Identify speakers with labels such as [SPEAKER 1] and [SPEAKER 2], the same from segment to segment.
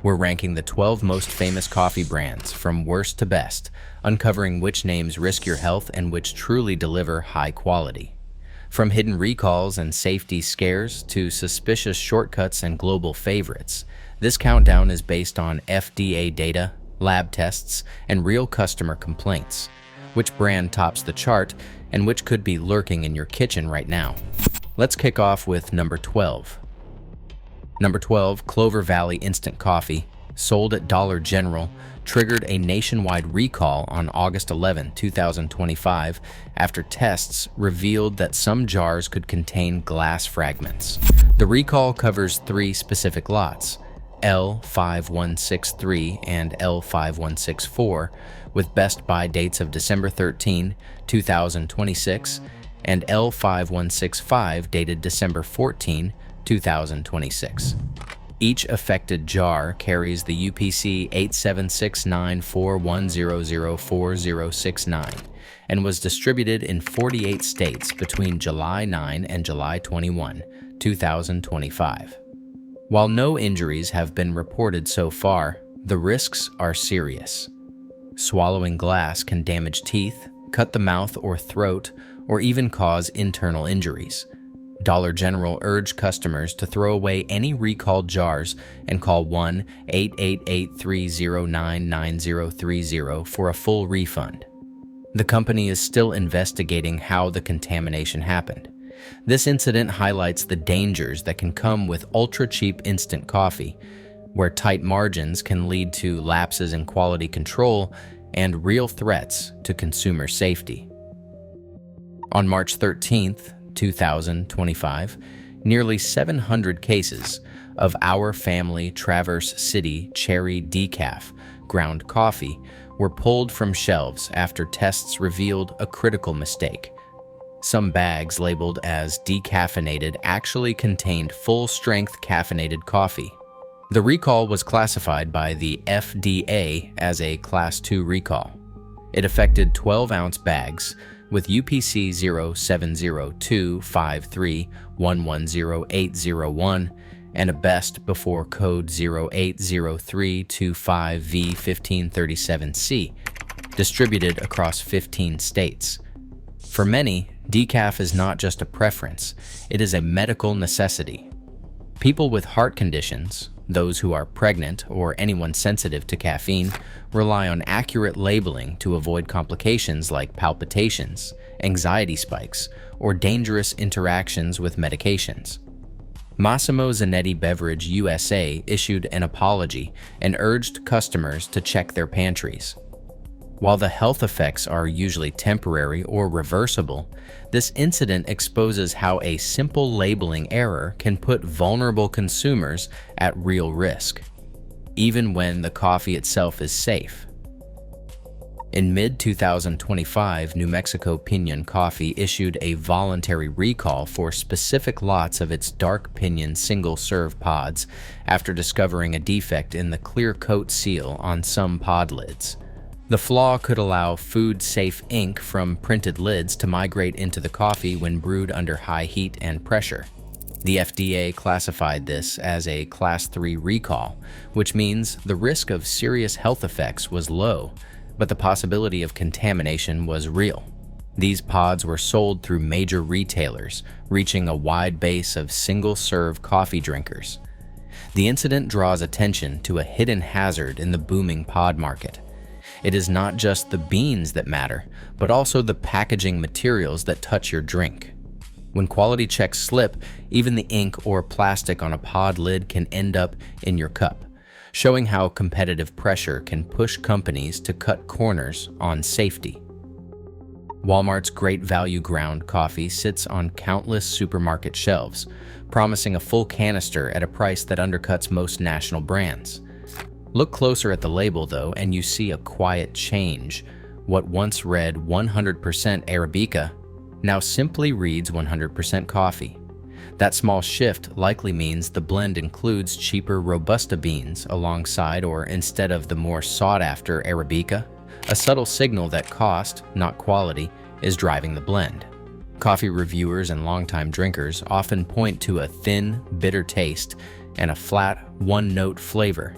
[SPEAKER 1] We're ranking the 12 most famous coffee brands from worst to best, uncovering which names risk your health and which truly deliver high quality. From hidden recalls and safety scares to suspicious shortcuts and global favorites, this countdown is based on FDA data, lab tests, and real customer complaints. Which brand tops the chart and which could be lurking in your kitchen right now? Let's kick off with number 12. Number 12, Clover Valley Instant Coffee, sold at Dollar General, triggered a nationwide recall on August 11, 2025, after tests revealed that some jars could contain glass fragments. The recall covers 3 specific lots, L5163 and L5164, with best buy dates of December 13, 2026, and L5165 dated December 14, 2026. Each affected jar carries the UPC 876941004069 and was distributed in 48 states between July 9 and July 21, 2025. While no injuries have been reported so far, the risks are serious. Swallowing glass can damage teeth, cut the mouth or throat, or even cause internal injuries. Dollar General urged customers to throw away any recalled jars and call 1-888-309-9030 for a full refund. The company is still investigating how the contamination happened. This incident highlights the dangers that can come with ultra-cheap instant coffee, where tight margins can lead to lapses in quality control and real threats to consumer safety. On March 13th, 2025, nearly 700 cases of Our Family Traverse City Cherry Decaf ground coffee were pulled from shelves after tests revealed a critical mistake. Some bags labeled as decaffeinated actually contained full-strength caffeinated coffee. The recall was classified by the FDA as a Class 2 recall. It affected 12-ounce bags with UPC 070253110801 and a best before code 080325V1537C, distributed across 15 states. For many, decaf is not just a preference, it is a medical necessity. People with heart conditions, those who are pregnant, or anyone sensitive to caffeine rely on accurate labeling to avoid complications like palpitations, anxiety spikes, or dangerous interactions with medications. Massimo Zanetti Beverage USA issued an apology and urged customers to check their pantries. While the health effects are usually temporary or reversible, this incident exposes how a simple labeling error can put vulnerable consumers at real risk, even when the coffee itself is safe. In mid-2025, New Mexico Piñon Coffee issued a voluntary recall for specific lots of its dark Piñon single-serve pods after discovering a defect in the clear coat seal on some pod lids. The flaw could allow food-safe ink from printed lids to migrate into the coffee when brewed under high heat and pressure. The FDA classified this as a Class 3 recall, which means the risk of serious health effects was low, but the possibility of contamination was real. These pods were sold through major retailers, reaching a wide base of single-serve coffee drinkers. The incident draws attention to a hidden hazard in the booming pod market. It is not just the beans that matter, but also the packaging materials that touch your drink. When quality checks slip, even the ink or plastic on a pod lid can end up in your cup, showing how competitive pressure can push companies to cut corners on safety. Walmart's Great Value ground coffee sits on countless supermarket shelves, promising a full canister at a price that undercuts most national brands. Look closer at the label, though, and you see a quiet change. What once read 100% Arabica now simply reads 100% coffee. That small shift likely means the blend includes cheaper Robusta beans alongside or instead of the more sought-after Arabica, a subtle signal that cost, not quality, is driving the blend. Coffee reviewers and longtime drinkers often point to a thin, bitter taste and a flat, one-note flavor.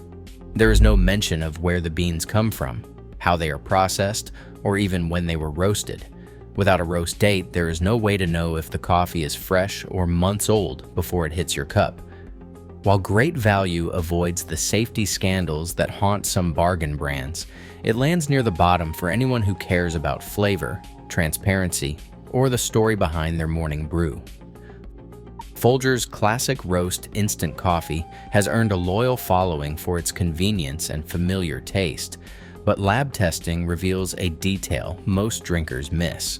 [SPEAKER 1] There is no mention of where the beans come from, how they are processed, or even when they were roasted. Without a roast date, there is no way to know if the coffee is fresh or months old before it hits your cup. While great value avoids the safety scandals that haunt some bargain brands, it lands near the bottom for anyone who cares about flavor, transparency, or the story behind their morning brew. Folgers Classic Roast Instant Coffee has earned a loyal following for its convenience and familiar taste, but lab testing reveals a detail most drinkers miss.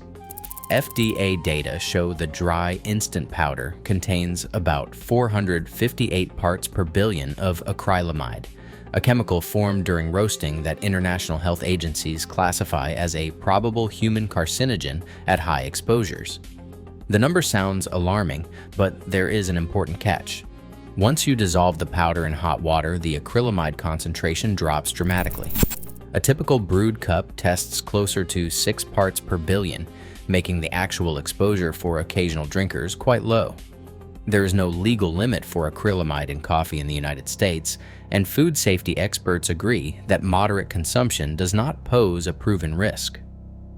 [SPEAKER 1] FDA data show the dry instant powder contains about 458 parts per billion of acrylamide, a chemical formed during roasting that international health agencies classify as a probable human carcinogen at high exposures. The number sounds alarming, but there is an important catch. Once you dissolve the powder in hot water, the acrylamide concentration drops dramatically. A typical brewed cup tests closer to 6 parts per billion, making the actual exposure for occasional drinkers quite low. There is no legal limit for acrylamide in coffee in the United States, and food safety experts agree that moderate consumption does not pose a proven risk.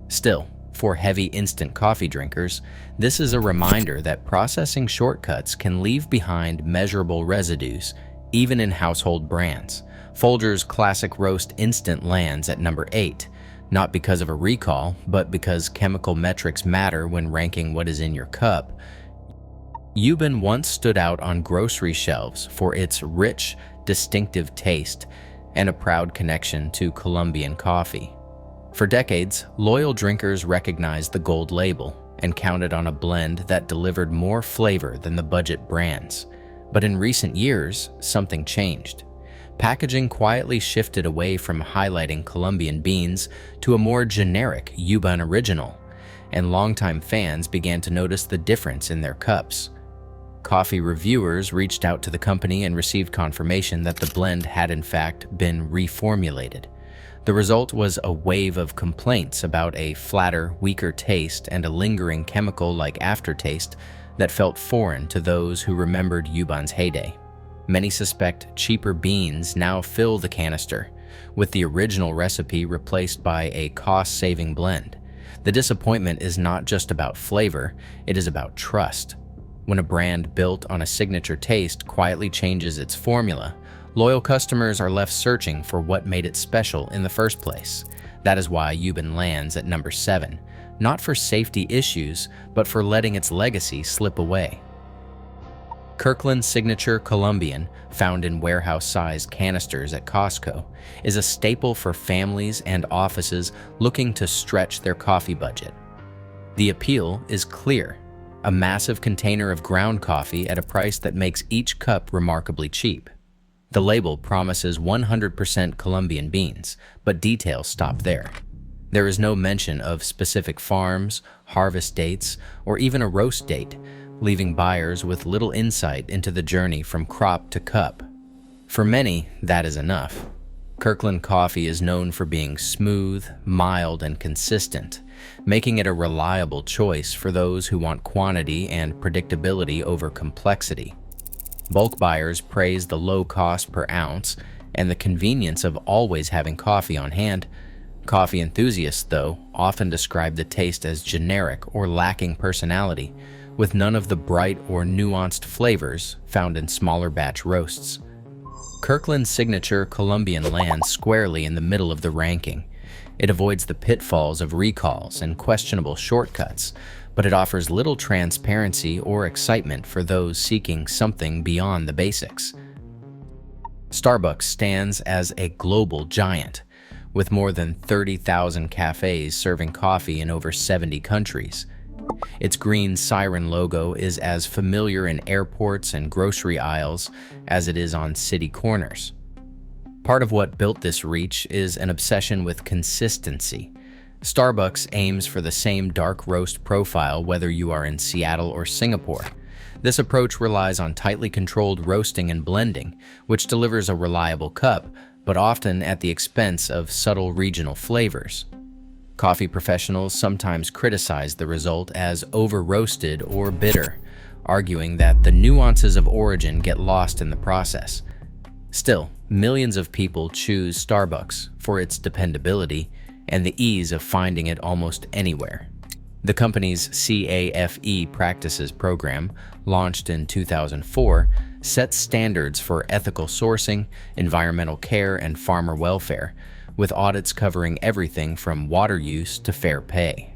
[SPEAKER 1] Still, for heavy instant coffee drinkers, this is a reminder that processing shortcuts can leave behind measurable residues, even in household brands. Folgers Classic Roast Instant lands at number 8, not because of a recall, but because chemical metrics matter when ranking what is in your cup. Yuban once stood out on grocery shelves for its rich, distinctive taste and a proud connection to Colombian coffee. For decades, loyal drinkers recognized the gold label and counted on a blend that delivered more flavor than the budget brands. But in recent years, something changed. Packaging quietly shifted away from highlighting Colombian beans to a more generic Yuban original, and longtime fans began to notice the difference in their cups. Coffee reviewers reached out to the company and received confirmation that the blend had in fact been reformulated. The result was a wave of complaints about a flatter, weaker taste and a lingering chemical-like aftertaste that felt foreign to those who remembered Yuban's heyday. Many suspect cheaper beans now fill the canister, with the original recipe replaced by a cost-saving blend. The disappointment is not just about flavor, it is about trust. When a brand built on a signature taste quietly changes its formula, loyal customers are left searching for what made it special in the first place. That is why Yuban lands at number 7, not for safety issues, but for letting its legacy slip away. Kirkland Signature Colombian, found in warehouse-sized canisters at Costco, is a staple for families and offices looking to stretch their coffee budget. The appeal is clear: a massive container of ground coffee at a price that makes each cup remarkably cheap. The label promises 100% Colombian beans, but details stop there. There is no mention of specific farms, harvest dates, or even a roast date, leaving buyers with little insight into the journey from crop to cup. For many, that is enough. Kirkland coffee is known for being smooth, mild, and consistent, making it a reliable choice for those who want quantity and predictability over complexity. Bulk buyers praise the low cost per ounce and the convenience of always having coffee on hand. Coffee enthusiasts, though, often describe the taste as generic or lacking personality, with none of the bright or nuanced flavors found in smaller batch roasts. Kirkland's Signature Colombian lands squarely in the middle of the ranking. It avoids the pitfalls of recalls and questionable shortcuts, but it offers little transparency or excitement for those seeking something beyond the basics. Starbucks stands as a global giant, with more than 30,000 cafes serving coffee in over 70 countries. Its green siren logo is as familiar in airports and grocery aisles as it is on city corners. Part of what built this reach is an obsession with consistency. Starbucks aims for the same dark roast profile whether you are in Seattle or Singapore. This approach relies on tightly controlled roasting and blending, which delivers a reliable cup, but often at the expense of subtle regional flavors. Coffee professionals sometimes criticize the result as over-roasted or bitter, arguing that the nuances of origin get lost in the process. Still, millions of people choose Starbucks for its dependability and the ease of finding it almost anywhere. The company's CAFE Practices program, launched in 2004, sets standards for ethical sourcing, environmental care, and farmer welfare, with audits covering everything from water use to fair pay.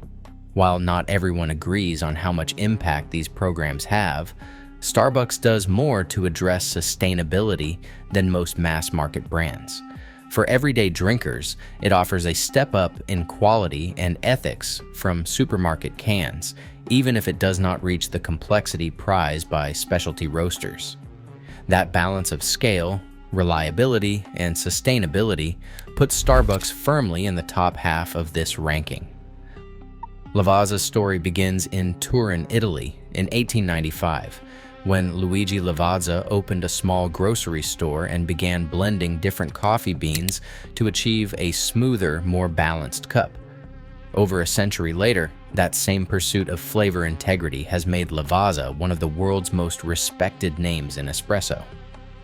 [SPEAKER 1] While not everyone agrees on how much impact these programs have, Starbucks does more to address sustainability than most mass-market brands. For everyday drinkers, it offers a step up in quality and ethics from supermarket cans, even if it does not reach the complexity prized by specialty roasters. That balance of scale, reliability, and sustainability puts Starbucks firmly in the top half of this ranking. Lavazza's story begins in Turin, Italy, in 1895, when Luigi Lavazza opened a small grocery store and began blending different coffee beans to achieve a smoother, more balanced cup. Over a century later, that same pursuit of flavor integrity has made Lavazza one of the world's most respected names in espresso.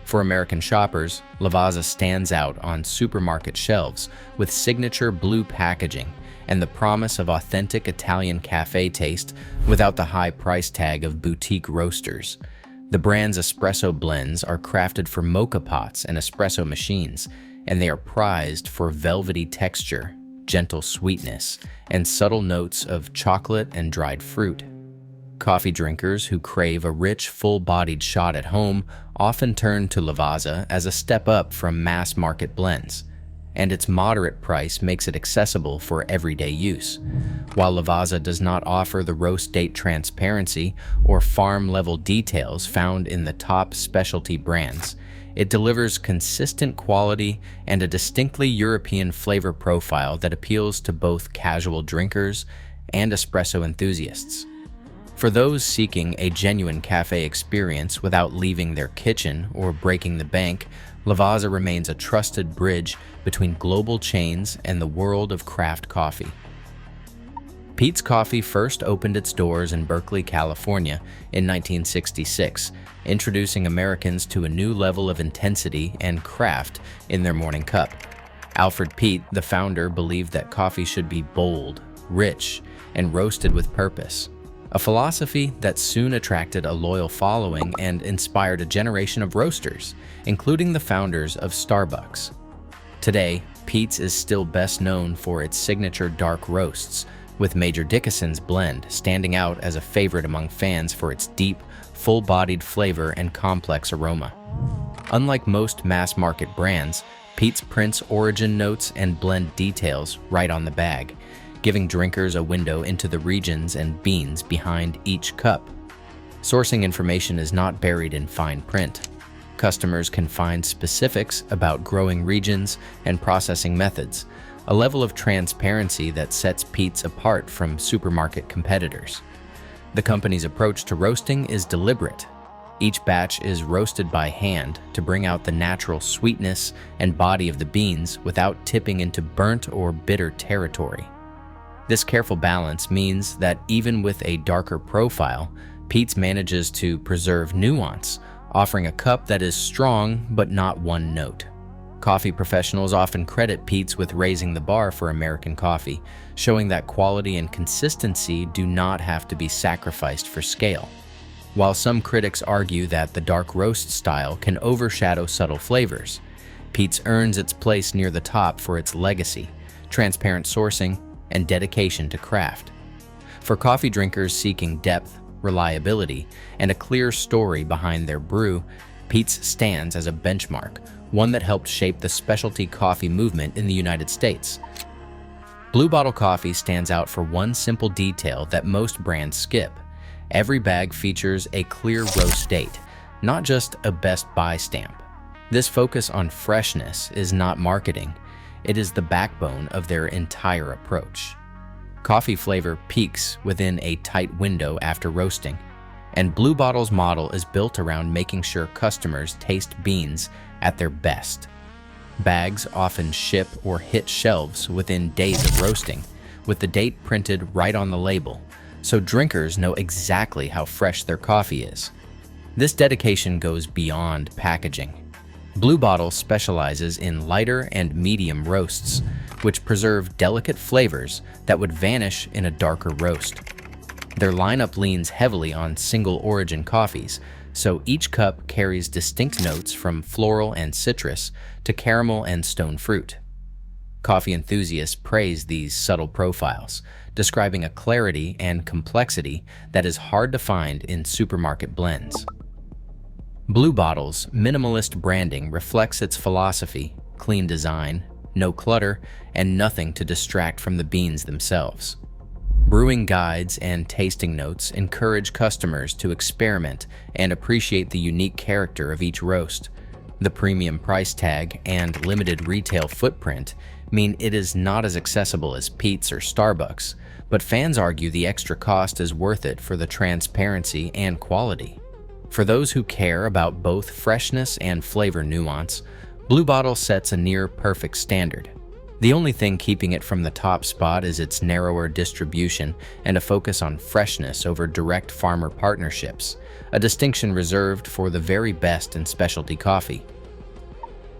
[SPEAKER 1] For American shoppers, Lavazza stands out on supermarket shelves with signature blue packaging and the promise of authentic Italian cafe taste without the high price tag of boutique roasters. The brand's espresso blends are crafted for mocha pots and espresso machines, and they are prized for velvety texture, gentle sweetness, and subtle notes of chocolate and dried fruit. Coffee drinkers who crave a rich, full-bodied shot at home often turn to Lavazza as a step up from mass-market blends, and its moderate price makes it accessible for everyday use. While Lavazza does not offer the roast date transparency or farm-level details found in the top specialty brands, it delivers consistent quality and a distinctly European flavor profile that appeals to both casual drinkers and espresso enthusiasts. For those seeking a genuine cafe experience without leaving their kitchen or breaking the bank, Lavazza remains a trusted bridge between global chains and the world of craft coffee. Peet's Coffee first opened its doors in Berkeley, California in 1966, introducing Americans to a new level of intensity and craft in their morning cup. Alfred Peet, the founder, believed that coffee should be bold, rich, and roasted with purpose, a philosophy that soon attracted a loyal following and inspired a generation of roasters, including the founders of Starbucks. Today, Peet's is still best known for its signature dark roasts, with Major Dickinson's blend standing out as a favorite among fans for its deep, full-bodied flavor and complex aroma. Unlike most mass-market brands, Peet's prints origin notes and blend details right on the bag, giving drinkers a window into the regions and beans behind each cup. Sourcing information is not buried in fine print. Customers can find specifics about growing regions and processing methods, a level of transparency that sets Peet's apart from supermarket competitors. The company's approach to roasting is deliberate. Each batch is roasted by hand to bring out the natural sweetness and body of the beans without tipping into burnt or bitter territory. This careful balance means that even with a darker profile, Peet's manages to preserve nuance, offering a cup that is strong but not one note. Coffee professionals often credit Peet's with raising the bar for American coffee, showing that quality and consistency do not have to be sacrificed for scale. While some critics argue that the dark roast style can overshadow subtle flavors, Peet's earns its place near the top for its legacy, transparent sourcing, and dedication to craft. For coffee drinkers seeking depth, reliability, and a clear story behind their brew, Peet's stands as a benchmark, one that helped shape the specialty coffee movement in the United States. Blue Bottle Coffee stands out for one simple detail that most brands skip. Every bag features a clear roast date, not just a Best Buy stamp. This focus on freshness is not marketing, it is the backbone of their entire approach. Coffee flavor peaks within a tight window after roasting, and Blue Bottle's model is built around making sure customers taste beans at their best. Bags often ship or hit shelves within days of roasting, with the date printed right on the label, so drinkers know exactly how fresh their coffee is. This dedication goes beyond packaging. Blue Bottle specializes in lighter and medium roasts, which preserve delicate flavors that would vanish in a darker roast. Their lineup leans heavily on single-origin coffees, so each cup carries distinct notes from floral and citrus to caramel and stone fruit. Coffee enthusiasts praise these subtle profiles, describing a clarity and complexity that is hard to find in supermarket blends. Blue Bottle's minimalist branding reflects its philosophy: clean design, no clutter, and nothing to distract from the beans themselves. Brewing guides and tasting notes encourage customers to experiment and appreciate the unique character of each roast. The premium price tag and limited retail footprint mean it is not as accessible as Peet's or Starbucks, but fans argue the extra cost is worth it for the transparency and quality. For those who care about both freshness and flavor nuance, Blue Bottle sets a near-perfect standard. The only thing keeping it from the top spot is its narrower distribution and a focus on freshness over direct farmer partnerships, a distinction reserved for the very best in specialty coffee.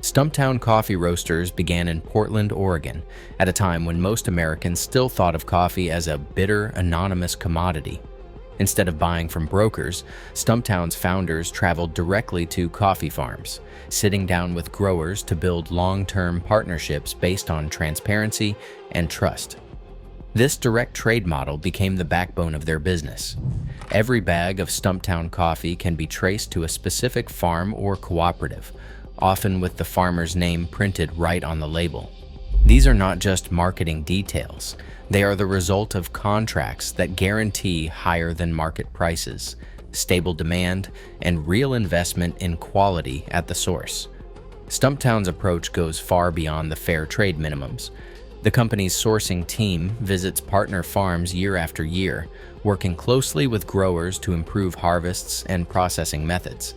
[SPEAKER 1] Stumptown coffee roasters began in Portland, Oregon, at a time when most Americans still thought of coffee as a bitter, anonymous commodity. Instead of buying from brokers, Stumptown's founders traveled directly to coffee farms, sitting down with growers to build long-term partnerships based on transparency and trust. This direct trade model became the backbone of their business. Every bag of Stumptown coffee can be traced to a specific farm or cooperative, often with the farmer's name printed right on the label. These are not just marketing details. They are the result of contracts that guarantee higher than market prices, stable demand, and real investment in quality at the source. Stumptown's approach goes far beyond the fair trade minimums. The company's sourcing team visits partner farms year after year, working closely with growers to improve harvests and processing methods.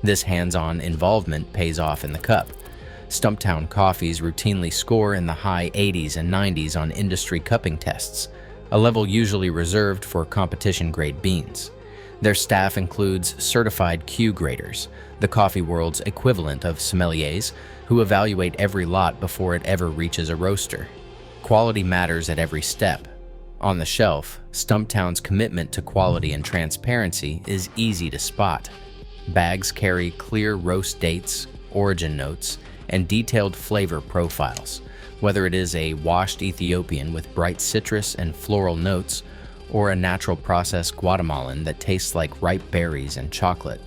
[SPEAKER 1] This hands-on involvement pays off in the cup. Stumptown coffees routinely score in the high 80s and 90s on industry cupping tests, a level usually reserved for competition-grade beans. Their staff includes certified Q graders, the coffee world's equivalent of sommeliers, who evaluate every lot before it ever reaches a roaster. Quality matters at every step. On the shelf, Stumptown's commitment to quality and transparency is easy to spot. Bags carry clear roast dates, origin notes, and detailed flavor profiles, whether it is a washed Ethiopian with bright citrus and floral notes, or a natural processed Guatemalan that tastes like ripe berries and chocolate.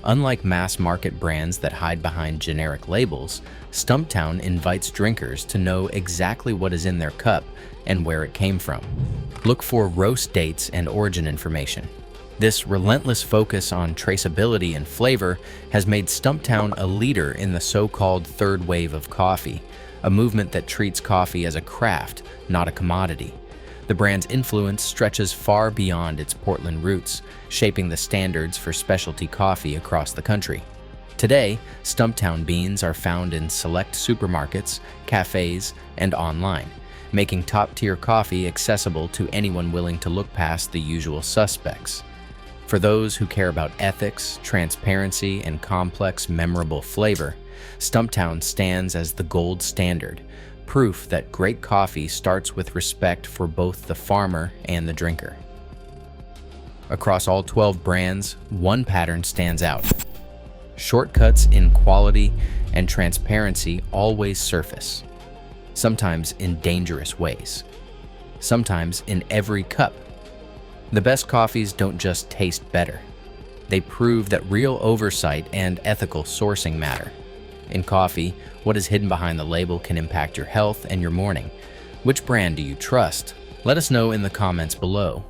[SPEAKER 1] Unlike mass-market brands that hide behind generic labels, Stumptown invites drinkers to know exactly what is in their cup and where it came from. Look for roast dates and origin information. This relentless focus on traceability and flavor has made Stumptown a leader in the so-called third wave of coffee, a movement that treats coffee as a craft, not a commodity. The brand's influence stretches far beyond its Portland roots, shaping the standards for specialty coffee across the country. Today, Stumptown beans are found in select supermarkets, cafes, and online, making top-tier coffee accessible to anyone willing to look past the usual suspects. For those who care about ethics, transparency, and complex, memorable flavor, Stumptown stands as the gold standard, proof that great coffee starts with respect for both the farmer and the drinker. Across all 12 brands, one pattern stands out. Shortcuts in quality and transparency always surface, sometimes in dangerous ways, sometimes in every cup. The best coffees don't just taste better. They prove that real oversight and ethical sourcing matter. In coffee, what is hidden behind the label can impact your health and your morning. Which brand do you trust? Let us know in the comments below.